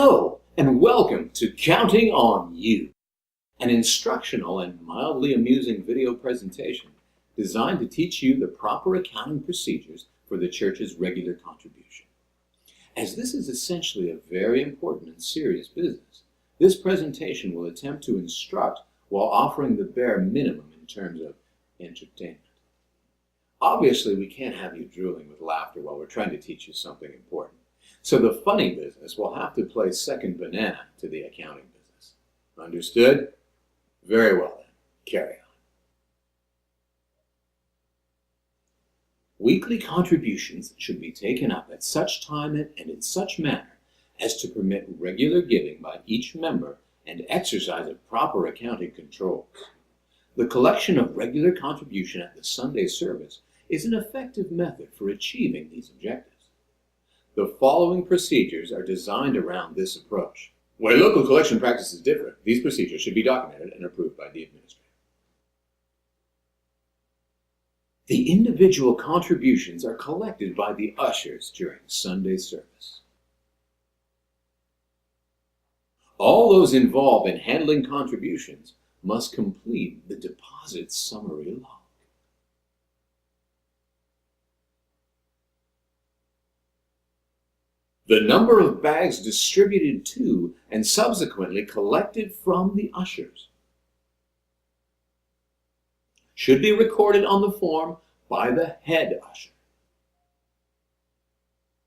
Hello, and welcome to Counting on You, an instructional and mildly amusing video presentation designed to teach you the proper accounting procedures for the church's regular contribution. As this is essentially a very important and serious business, this presentation will attempt to instruct while offering the bare minimum in terms of entertainment. Obviously, we can't have you drooling with laughter while we're trying to teach you something important. So the funny business will have to play second banana to the accounting business. Understood? Very well then. Carry on. Weekly contributions should be taken up at such time and in such manner as to permit regular giving by each member and exercise of proper accounting controls. The collection of regular contribution at the Sunday service is an effective method for achieving these objectives. The following procedures are designed around this approach. Where local collection practice is different, these procedures should be documented and approved by the administrator. The individual contributions are collected by the ushers during Sunday service. All those involved in handling contributions must complete the deposit summary log. The number of bags distributed to and subsequently collected from the ushers should be recorded on the form by the head usher.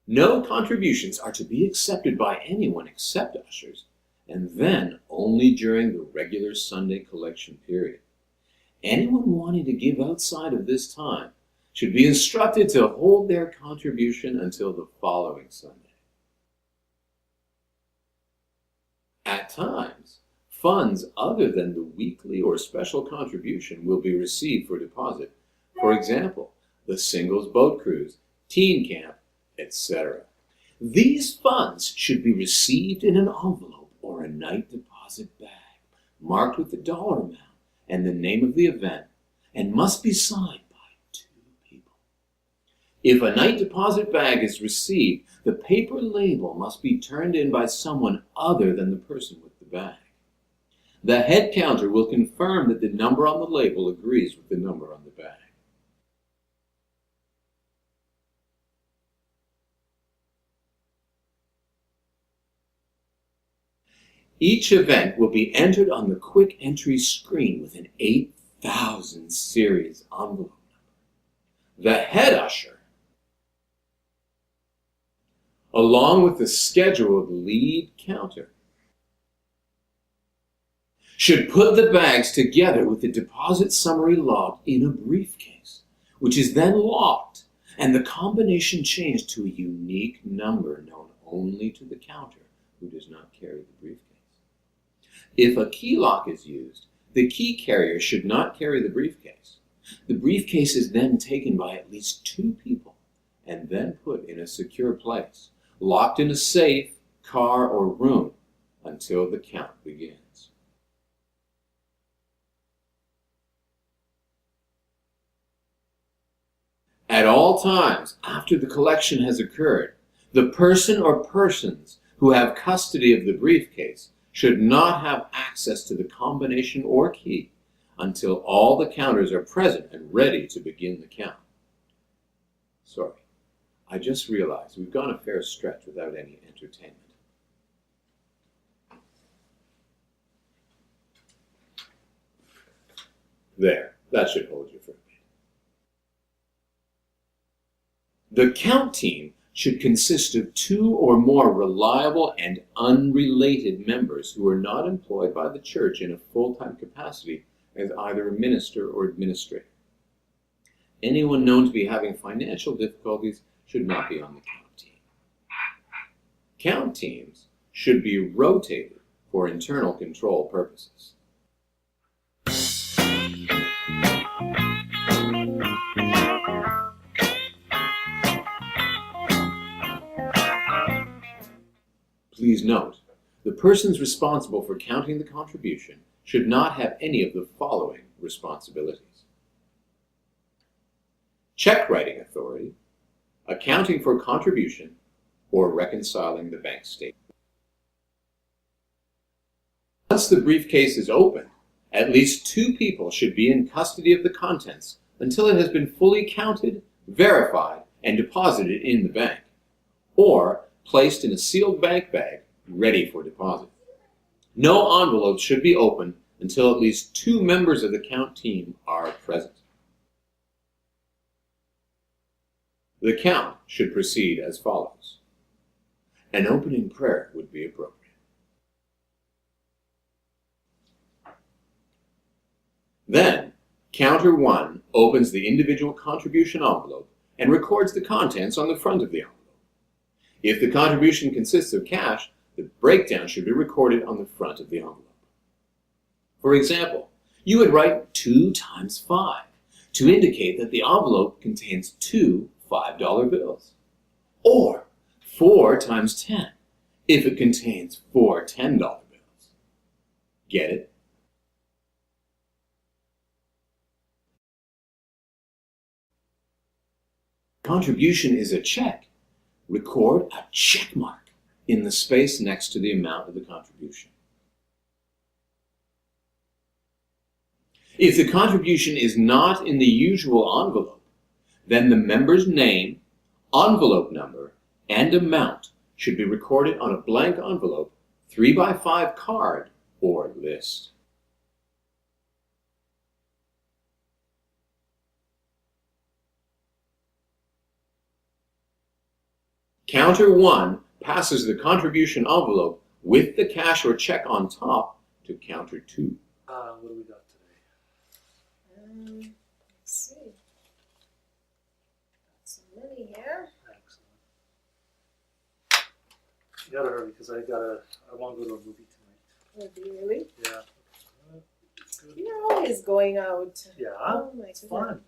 No contributions are to be accepted by anyone except ushers, and then only during the regular Sunday collection period. Anyone wanting to give outside of this time should be instructed to hold their contribution until the following Sunday. At times, funds other than the weekly or special contribution will be received for deposit. For example, the singles boat cruise, teen camp, etc. These funds should be received in an envelope or a night deposit bag, marked with the dollar amount and the name of the event, and must be signed by 2 people. If a night deposit bag is received, the paper label must be turned in by someone other than the person with the bag. The head counter will confirm that the number on the label agrees with the number on the bag. Each event will be entered on the quick entry screen with an 8000 series envelope number. The head usher, along with the scheduled lead counter, should put the bags together with the deposit summary log in a briefcase, which is then locked and the combination changed to a unique number known only to the counter, who does not carry the briefcase. If a key lock is used, the key carrier should not carry the briefcase. The briefcase is then taken by at least 2 people and then put in a secure place, locked in a safe, car, or room until the count begins. At all times after the collection has occurred, the person or persons who have custody of the briefcase should not have access to the combination or key until all the counters are present and ready to begin the count. Sorry, I just realized we've gone a fair stretch without any entertainment. There, that should hold you for a bit. The count team should consist of 2 or more reliable and unrelated members who are not employed by the church in a full-time capacity as either a minister or administrator. Anyone known to be having financial difficulties should not be on the count team. Count teams should be rotated for internal control purposes. Please note, the persons responsible for counting the contribution should not have any of the following responsibilities: check writing authority, accounting for contribution, or reconciling the bank statement. Once the briefcase is opened, at least 2 people should be in custody of the contents until it has been fully counted, verified, and deposited in the bank, or placed in a sealed bank bag ready for deposit. No envelopes should be opened until at least 2 members of the count team are present. The count should proceed as follows. An opening prayer would be appropriate. Then, counter 1 opens the individual contribution envelope and records the contents on the front of the envelope. If the contribution consists of cash, the breakdown should be recorded on the front of the envelope. For example, you would write 2 times 5 to indicate that the envelope contains 2 $5 bills, or 4 times 10 if it contains 4 $10 bills. Get it? Contribution is a check. Record a check mark in the space next to the amount of the contribution. If the contribution is not in the usual envelope, then the member's name, envelope number, and amount should be recorded on a blank envelope, 3x5 card, or list. Counter 1 passes the contribution envelope with the cash or check on top to counter 2. What do we got today? Let's see. Got some money here. Excellent. You gotta hurry because I want to go to a movie tonight. Oh, do you really? Yeah. Good. You're always going out. Yeah. Oh my It's goodness.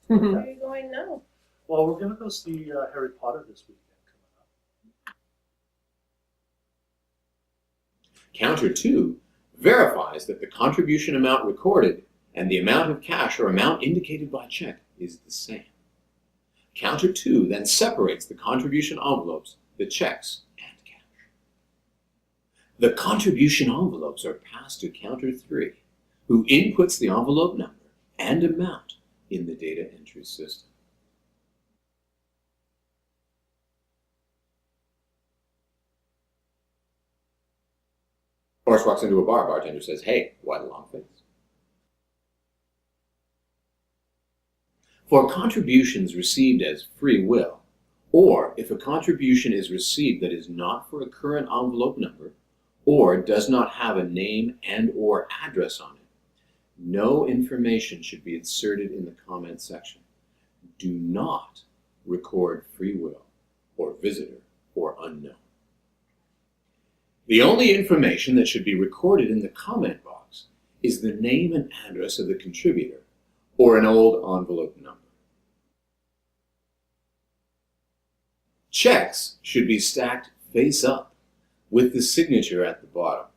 fun. Where are you going now? Well, we're gonna go see Harry Potter this weekend coming up. Counter 2 verifies that the contribution amount recorded and the amount of cash or amount indicated by check is the same. Counter 2 then separates the contribution envelopes, the checks, and cash. The contribution envelopes are passed to counter 3, who inputs the envelope number and amount in the data entry system. Horace walks into a bar. Bartender says, "Hey, why the long face?" For contributions received as free will, or if a contribution is received that is not for a current envelope number, or does not have a name and/or address on it, no information should be inserted in the comment section. Do not record free will, or visitor, or unknown. The only information that should be recorded in the comment box is the name and address of the contributor, or an old envelope number. Checks should be stacked face up, with the signature at the bottom.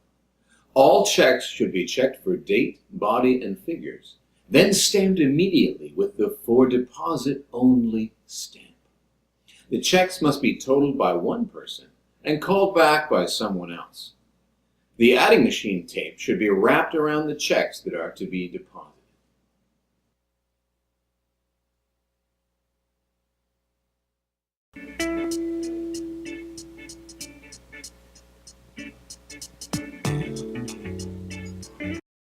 All checks should be checked for date, body, and figures, then stamped immediately with the "For Deposit Only" stamp. The checks must be totaled by one person and called back by someone else. The adding machine tape should be wrapped around the checks that are to be deposited.